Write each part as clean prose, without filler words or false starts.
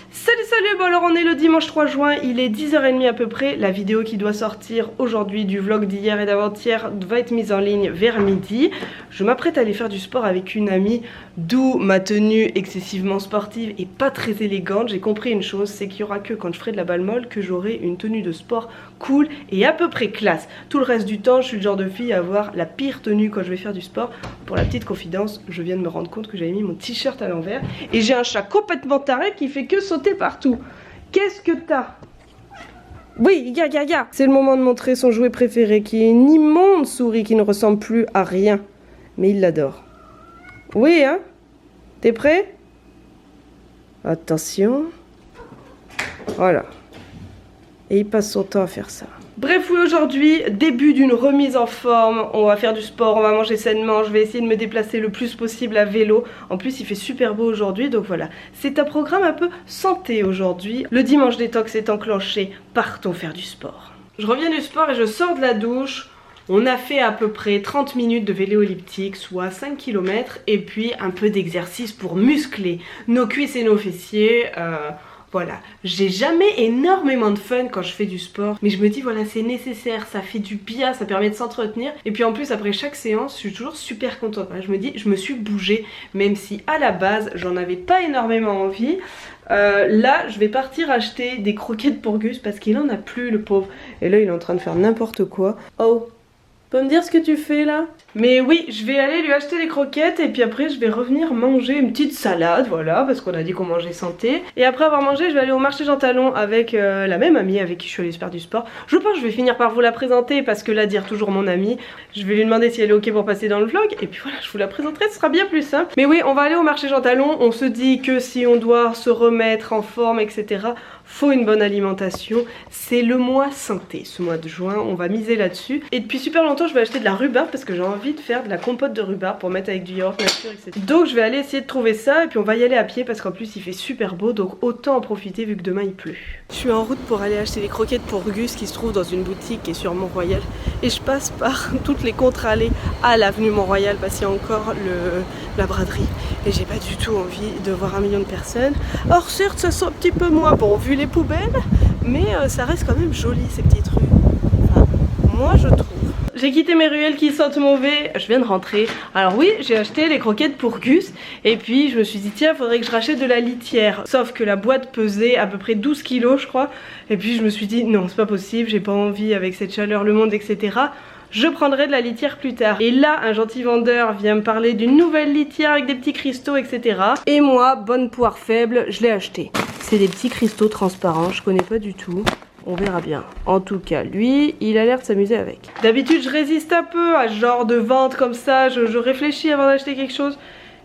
Salut, bon alors on est le dimanche 3 juin, il est 10h30 à peu près. La vidéo qui doit sortir aujourd'hui du vlog d'hier et d'avant-hier va être mise en ligne vers midi. Je m'apprête à aller faire du sport avec une amie, d'où ma tenue excessivement sportive et pas très élégante. J'ai compris une chose, c'est qu'il y aura que quand je ferai de la balle molle que j'aurai une tenue de sport cool et à peu près classe. Tout le reste du temps, je suis le genre de fille à avoir la pire tenue quand je vais faire du sport. Pour la petite confidence, je viens de me rendre compte que j'avais mis mon t-shirt à l'envers et j'ai un chat complètement taré qui fait que sauter partout. Qu'est-ce que t'as? Oui, regarde. C'est le moment de montrer son jouet préféré qui est une immonde souris qui ne ressemble plus à rien. Mais il l'adore. Oui, hein? T'es prêt? Attention. Voilà. Et il passe son temps à faire ça. Bref, oui, aujourd'hui, début d'une remise en forme. On va faire du sport, on va manger sainement. Je vais essayer de me déplacer le plus possible à vélo. En plus, il fait super beau aujourd'hui, donc voilà. C'est un programme un peu santé aujourd'hui. Le dimanche détox est enclenché. Partons faire du sport. Je reviens du sport et je sors de la douche. On a fait à peu près 30 minutes de vélo elliptique, soit 5 km. Et puis un peu d'exercice pour muscler nos cuisses et nos fessiers. Voilà, j'ai jamais énormément de fun quand je fais du sport, mais je me dis voilà, c'est nécessaire, ça fait du bien, ça permet de s'entretenir. Et puis en plus après chaque séance, je suis toujours super contente. Je me dis, je me suis bougée, même si à la base j'en avais pas énormément envie. Là je vais partir acheter des croquettes pour Gus parce qu'il en a plus, le pauvre. Et là il est en train de faire n'importe quoi. Oh, peux me dire ce que tu fais là? Mais oui, je vais aller lui acheter des croquettes et puis après je vais revenir manger une petite salade, voilà, parce qu'on a dit qu'on mangeait santé. Et après avoir mangé, je vais aller au marché Jean Talon avec la même amie avec qui je suis allée faire du sport. Je pense que je vais finir par vous la présenter parce que là, dire toujours mon amie, je vais lui demander si elle est ok pour passer dans le vlog. Et puis voilà, je vous la présenterai, ce sera bien plus simple. Mais oui, on va aller au marché Jean Talon. On se dit que si on doit se remettre en forme, etc., faut une bonne alimentation. C'est le mois santé, ce mois de juin, on va miser là-dessus. Et depuis super longtemps, je vais acheter de la rhubarbe parce que j'ai envie de faire de la compote de rhubarbe pour mettre avec du yaourt nature, etc. Donc je vais aller essayer de trouver ça et puis on va y aller à pied parce qu'en plus il fait super beau, donc autant en profiter vu que demain il pleut. Je suis en route pour aller acheter des croquettes pour Gus qui se trouve dans une boutique qui est sur Mont-Royal et je passe par toutes les contre-allées à l'avenue Mont-Royal parce qu'il y a encore la braderie et j'ai pas du tout envie de voir 1 million de personnes. Or certes ça sent un petit peu moins bon vu les poubelles, mais ça reste quand même joli ces petites rues. Enfin, moi je trouve. J'ai quitté mes ruelles qui sentent mauvais, je viens de rentrer. Alors oui, j'ai acheté les croquettes pour Gus et puis je me suis dit tiens, faudrait que je rachète de la litière. Sauf que la boîte pesait à peu près 12 kilos je crois. Et puis je me suis dit non, c'est pas possible, j'ai pas envie avec cette chaleur, le monde, etc. Je prendrai de la litière plus tard. Et là, un gentil vendeur vient me parler d'une nouvelle litière avec des petits cristaux, etc. Et moi, bonne poire faible, je l'ai acheté. C'est des petits cristaux transparents, je connais pas du tout. On verra bien. En tout cas, lui, il a l'air de s'amuser avec. D'habitude, je résiste un peu à ce genre de vente comme ça. Je réfléchis avant d'acheter quelque chose.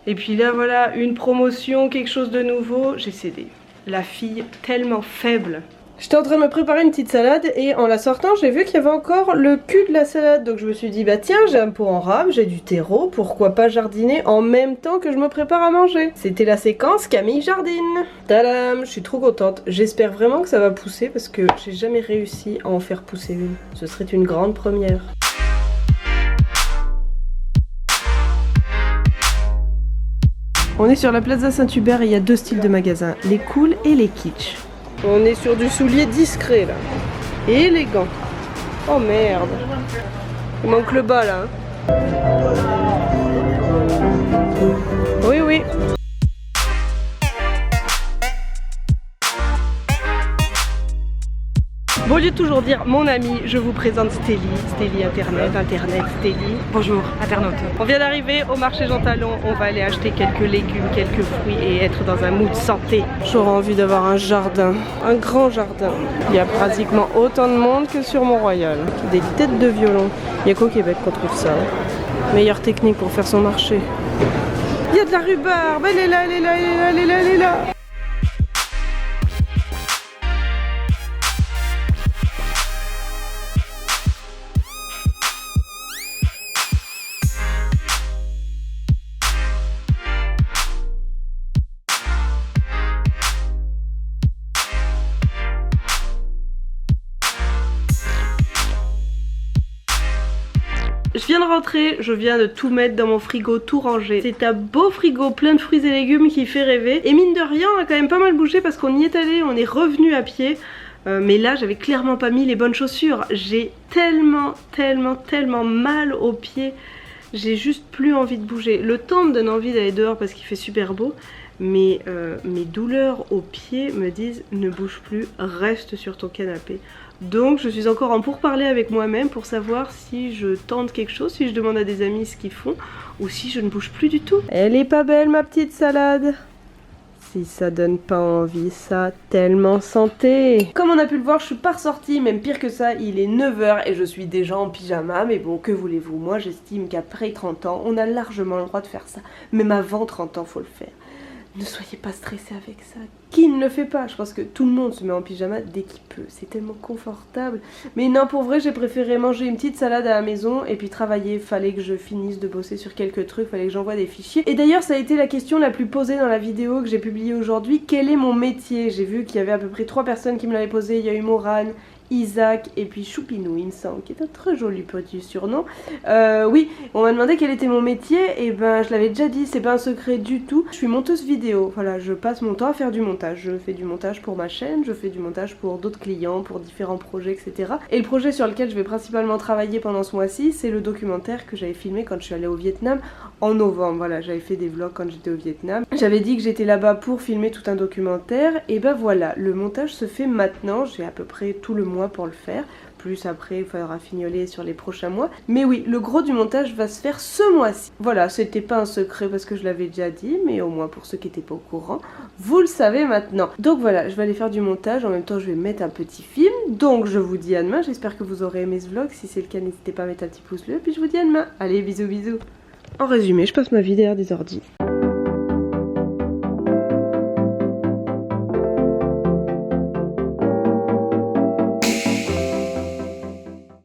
Et puis là, voilà, une promotion, quelque chose de nouveau. J'ai cédé. La fille tellement faible. J'étais en train de me préparer une petite salade et en la sortant j'ai vu qu'il y avait encore le cul de la salade. Donc je me suis dit bah tiens, j'ai un pot en rame, j'ai du terreau, pourquoi pas jardiner en même temps que je me prépare à manger. C'était la séquence Camille jardine. Tadam, je suis trop contente. J'espère vraiment que ça va pousser parce que j'ai jamais réussi à en faire pousser une. Ce serait une grande première. On est sur la Plaza Saint-Hubert et il y a 2 styles de magasins, les cool et les kitsch. On est sur du soulier discret là. Et élégant. Oh merde. Il manque le bas là. Oui, oui. Bon, au lieu de toujours dire mon ami, je vous présente Stélie. Stélie Internet, Stélie. Bonjour, internaute. On vient d'arriver au marché Jean Talon. On va aller acheter quelques légumes, quelques fruits et être dans un mood santé. J'aurais envie d'avoir un jardin, un grand jardin. Il y a pratiquement autant de monde que sur Mont-Royal. Des têtes de violon. Il n'y a qu'au Québec qu'on trouve ça. Meilleure technique pour faire son marché. Il y a de la rhubarbe. Elle est là, elle est là, elle est là, elle est là, elle est là. Je viens de rentrer, je viens de tout mettre dans mon frigo, tout ranger. C'est un beau frigo plein de fruits et légumes qui fait rêver. Et mine de rien, on a quand même pas mal bougé parce qu'on y est allé, on est revenu à pied. Mais là j'avais clairement pas mis les bonnes chaussures. J'ai tellement mal aux pieds. J'ai juste plus envie de bouger. Le temps me donne envie d'aller dehors parce qu'il fait super beau. Mais mes douleurs aux pieds me disent ne bouge plus, reste sur ton canapé. Donc je suis encore en pourparlers avec moi-même pour savoir si je tente quelque chose, si je demande à des amis ce qu'ils font ou si je ne bouge plus du tout. Elle est pas belle ma petite salade? Si ça donne pas envie, ça tellement santé. Comme on a pu le voir, je suis pas ressortie, même pire que ça, il est 9 h et je suis déjà en pyjama. Mais bon, que voulez-vous, moi j'estime qu'après 30 ans, on a largement le droit de faire ça. Même avant 30 ans, faut le faire. Ne soyez pas stressés avec ça. Qui ne le fait pas? Je pense que tout le monde se met en pyjama dès qu'il peut. C'est tellement confortable. Mais non, pour vrai, j'ai préféré manger une petite salade à la maison et puis travailler. Fallait que je finisse de bosser sur quelques trucs, fallait que j'envoie des fichiers. Et d'ailleurs, ça a été la question la plus posée dans la vidéo que j'ai publiée aujourd'hui. Quel est mon métier? J'ai vu qu'il y avait à peu près 3 personnes qui me l'avaient posé. Il y a eu Morane, Isaac et puis Choupinou, il me semble, qui est un très joli petit surnom. Oui, on m'a demandé quel était mon métier, et ben je l'avais déjà dit, c'est pas un secret du tout. Je suis monteuse vidéo, voilà, je passe mon temps à faire du montage. Je fais du montage pour ma chaîne, je fais du montage pour d'autres clients, pour différents projets, etc. Et le projet sur lequel je vais principalement travailler pendant ce mois-ci, c'est le documentaire que j'avais filmé quand je suis allée au Vietnam en novembre. Voilà, j'avais fait des vlogs quand j'étais au Vietnam. J'avais dit que j'étais là-bas pour filmer tout un documentaire, et ben voilà, le montage se fait maintenant, j'ai à peu près tout le mois pour le faire, plus après il faudra fignoler sur les prochains mois, mais oui, le gros du montage va se faire ce mois-ci. Voilà, c'était pas un secret parce que je l'avais déjà dit, mais au moins pour ceux qui n'étaient pas au courant, vous le savez maintenant. Donc voilà, je vais aller faire du montage, en même temps je vais mettre un petit film, donc je vous dis à demain, j'espère que vous aurez aimé ce vlog, si c'est le cas n'hésitez pas à mettre un petit pouce bleu, puis je vous dis à demain, allez bisous bisous. En résumé, je passe ma vie derrière des ordis.